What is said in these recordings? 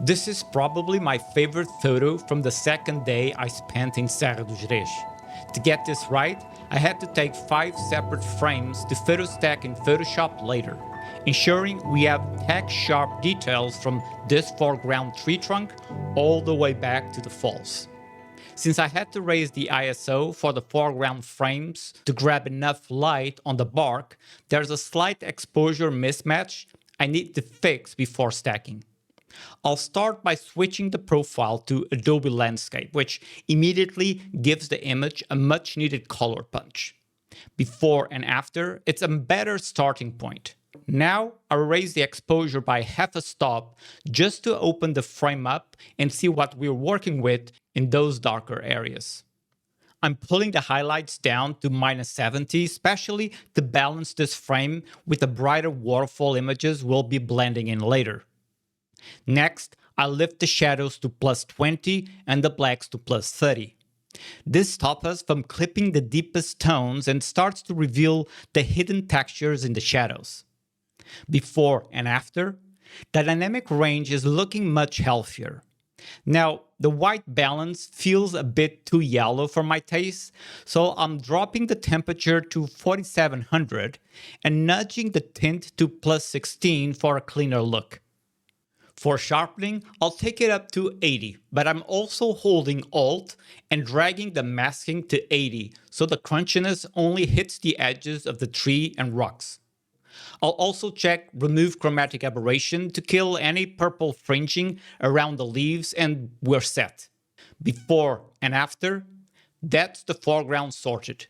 This is probably my favorite photo from the second day I spent in Serra do Gerês. To get this right, I had to take 5 separate frames to photo stack in Photoshop later, ensuring we have tack-sharp details from this foreground tree trunk all the way back to the falls. Since I had to raise the ISO for the foreground frames to grab enough light on the bark, there's a slight exposure mismatch I need to fix before stacking. I'll start by switching the profile to Adobe Landscape, which immediately gives the image a much needed color punch. Before and after, it's a better starting point. Now I'll raise the exposure by half a stop just to open the frame up and see what we're working with in those darker areas. I'm pulling the highlights down to -70, especially to balance this frame with the brighter waterfall images we'll be blending in later. Next, I'll lift the shadows to +20 and the blacks to +30. This stops us from clipping the deepest tones and starts to reveal the hidden textures in the shadows. Before and after, the dynamic range is looking much healthier. Now, the white balance feels a bit too yellow for my taste, so I'm dropping the temperature to 4700 and nudging the tint to +16 for a cleaner look. For sharpening, I'll take it up to 80, but I'm also holding Alt and dragging the masking to 80 so the crunchiness only hits the edges of the tree and rocks. I'll also check Remove Chromatic Aberration to kill any purple fringing around the leaves, and we're set. Before and after, that's the foreground sorted.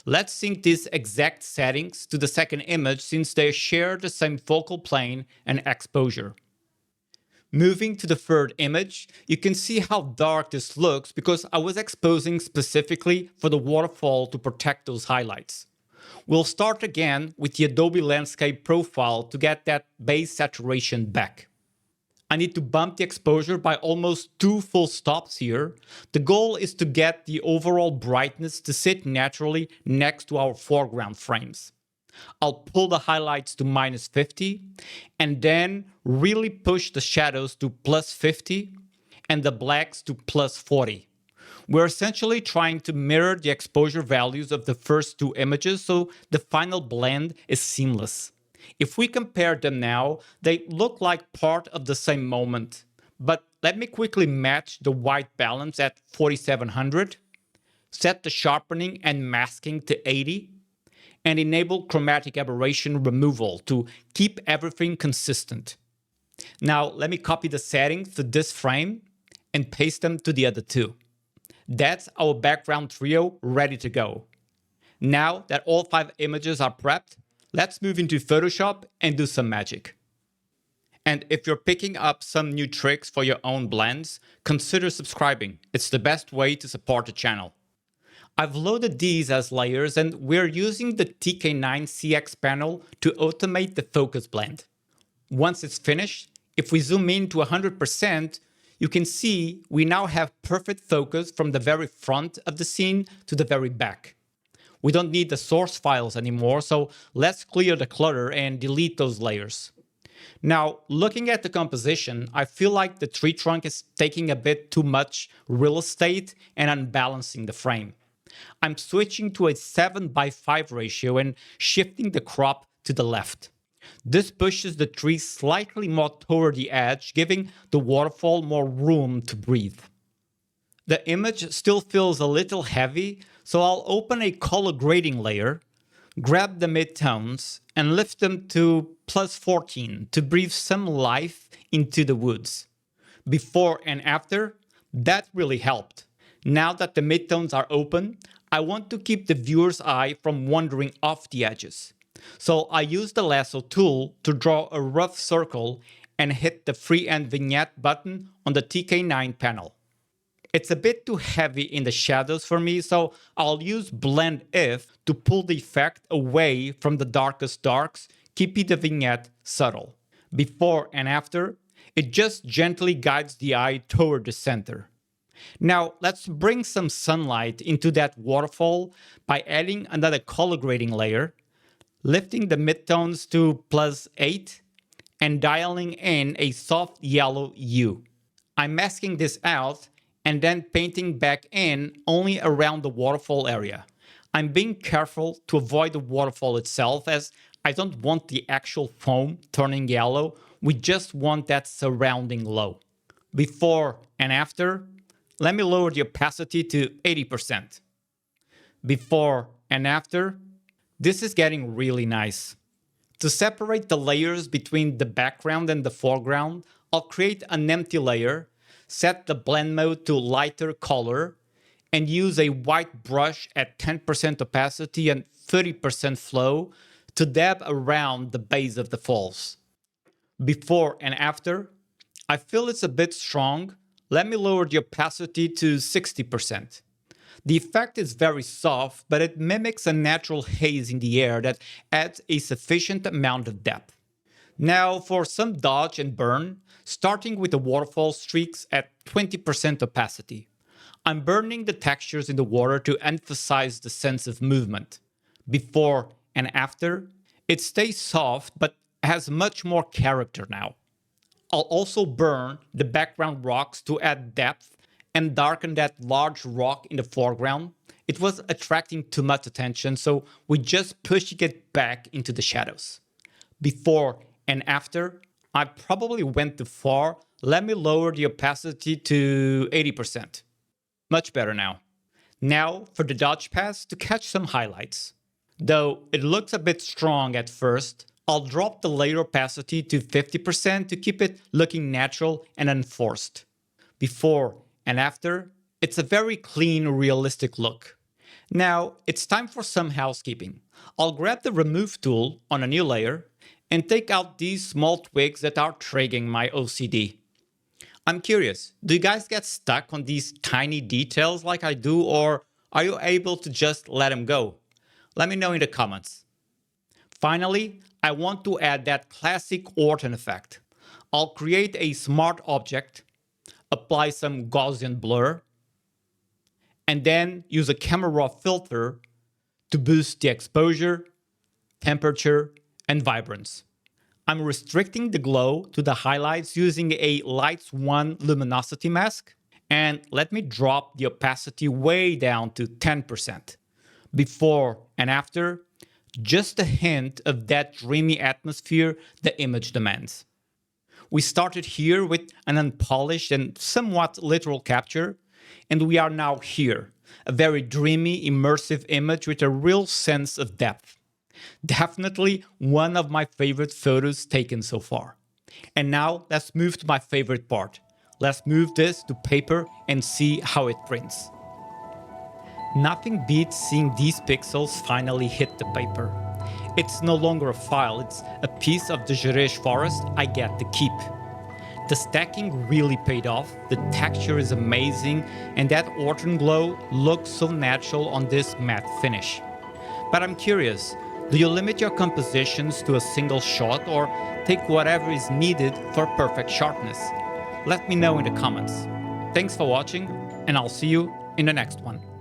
Let's sync these exact settings to the second image since they share the same focal plane and exposure. Moving to the third image, you can see how dark this looks because I was exposing specifically for the waterfall to protect those highlights. We'll start again with the Adobe Landscape profile to get that base saturation back. I need to bump the exposure by almost 2 full stops here. The goal is to get the overall brightness to sit naturally next to our foreground frames. I'll pull the highlights to -50 and then really push the shadows to +50 and the blacks to +40. We're essentially trying to mirror the exposure values of the first 2 images so the final blend is seamless. If we compare them now, they look like part of the same moment. But let me quickly match the white balance at 4700, set the sharpening and masking to 80, and enable chromatic aberration removal to keep everything consistent. Now let me copy the settings to this frame and paste them to the other 2. That's our background trio ready to go. Now that all 5 images are prepped, let's move into Photoshop and do some magic. And if you're picking up some new tricks for your own blends, consider subscribing. It's the best way to support the channel. I've loaded these as layers and we're using the TK9 CX panel to automate the focus blend. Once it's finished, if we zoom in to 100%, you can see we now have perfect focus from the very front of the scene to the very back. We don't need the source files anymore, so let's clear the clutter and delete those layers. Now, looking at the composition, I feel like the tree trunk is taking a bit too much real estate and unbalancing the frame. I'm switching to a 7:5 ratio and shifting the crop to the left. This pushes the tree slightly more toward the edge, giving the waterfall more room to breathe. The image still feels a little heavy, so I'll open a color grading layer, grab the midtones, and lift them to +14 to breathe some life into the woods. Before and after, that really helped. Now that the midtones are open, I want to keep the viewer's eye from wandering off the edges. So I use the lasso tool to draw a rough circle and hit the freehand vignette button on the TK9 panel. It's a bit too heavy in the shadows for me, so I'll use Blend If to pull the effect away from the darkest darks, keeping the vignette subtle. Before and after, it just gently guides the eye toward the center. Now let's bring some sunlight into that waterfall by adding another color grading layer, lifting the midtones to +8, and dialing in a soft yellow hue. I'm masking this out and then painting back in only around the waterfall area. I'm being careful to avoid the waterfall itself, as I don't want the actual foam turning yellow, we just want that surrounding glow. Before and after, let me lower the opacity to 80%. Before and after, this is getting really nice. To separate the layers between the background and the foreground, I'll create an empty layer, set the blend mode to lighter color, and use a white brush at 10% opacity and 30% flow to dab around the base of the falls. Before and after, I feel it's a bit strong. Let me lower the opacity to 60%. The effect is very soft, but it mimics a natural haze in the air that adds a sufficient amount of depth. Now for some dodge and burn, starting with the waterfall streaks at 20% opacity. I'm burning the textures in the water to emphasize the sense of movement. Before and after, it stays soft but has much more character now. I'll also burn the background rocks to add depth and darken that large rock in the foreground. It was attracting too much attention, so we just pushed it back into the shadows. Before and after, I probably went too far. Let me lower the opacity to 80%. Much better now. Now for the dodge pass to catch some highlights. Though it looks a bit strong at first, I'll drop the layer opacity to 50% to keep it looking natural and unforced. Before and after, it's a very clean, realistic look. Now it's time for some housekeeping. I'll grab the remove tool on a new layer and take out these small twigs that are triggering my OCD. I'm curious, do you guys get stuck on these tiny details like I do, or are you able to just let them go? Let me know in the comments. Finally, I want to add that classic Orton effect. I'll create a smart object, apply some Gaussian blur, and then use a camera raw filter to boost the exposure, temperature, and vibrance. I'm restricting the glow to the highlights using a Lights 1 luminosity mask, and let me drop the opacity way down to 10%. Before and after, just a hint of that dreamy atmosphere the image demands. We started here with an unpolished and somewhat literal capture, and we are now here, a very dreamy, immersive image with a real sense of depth. Definitely one of my favorite photos taken so far. And now let's move to my favorite part. Let's move this to paper and see how it prints. Nothing beats seeing these pixels finally hit the paper. It's no longer a file, it's a piece of the Gerês forest I get to keep. The stacking really paid off, the texture is amazing, and that Orton glow looks so natural on this matte finish. But I'm curious, do you limit your compositions to a single shot or take whatever is needed for perfect sharpness? Let me know in the comments. Thanks for watching, and I'll see you in the next one.